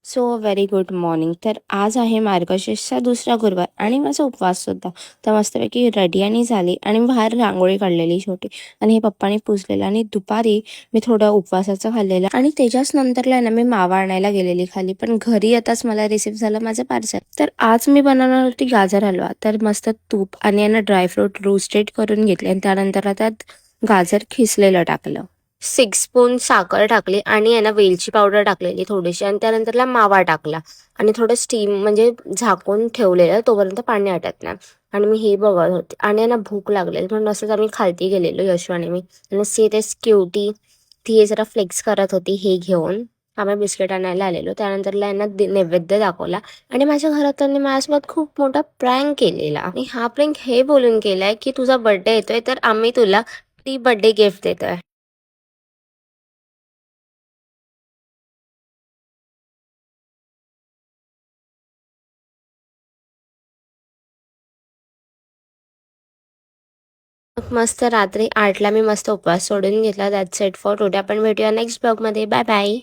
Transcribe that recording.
So very good morning. तर आज आहे मार्गशीर्षचा दुसरा गुरुवार आणि माझा उपवाससुद्धा. तर मस्तपैकी रेडी आणि झाली आणि बाहेर रांगोळी काढलेली छोटी आणि हे पप्पाने पुसलेलं आणि दुपारी मी थोडं उपवासाचं खाल्लेलं आणि त्याच्याच नंतरला ना मी मावा आणायला गेलेली खाली. पण घरी येताच मला रिसीव्ह झालं माझं पार्सल. तर आज मी बनवणार होती गाजर हलवा. तर मस्त तूप आणि यांना ड्रायफ्रूट रोस्टेड करून घेतले आणि त्यानंतर त्यात गाजर खिसलेलं टाकलं. 6 स्पून साखर टाकली आणि आहे ना वेलची पावडर टाकलेली थोडीशी आणि त्यानंतरला मावा टाकला आणि थोडं स्टीम म्हणजे झाकून ठेवलेलं तोपर्यंत पाणी आटत नाही. आणि मी हे बघत होते आणि ना भूक लागलेली म्हणून असंच आम्ही खालती गेलेलो यशू आणि मी. आणि ते स्क्युटी ती जरा फ्लेक्स करत होती हे घेऊन. आम्ही बिस्किट आणायला आलेलो. त्यानंतरला यांना नैवेद्य दाखवला आणि माझ्या घरातल्यांनी माझ्यासोबत खूप मोठा प्रँक केलेला आणि हा प्रँक हे बोलून केलाय की तुझा बर्थडे येतोय तर आम्ही तुला प्री बर्थडे गिफ्ट देतोय. मग मस्त रात्री 8ला मी मस्त उपवास सोडून घेतला. That's it for today. आपण भेटूया नेक्स्ट ब्लॉगमध्ये. Bye bye.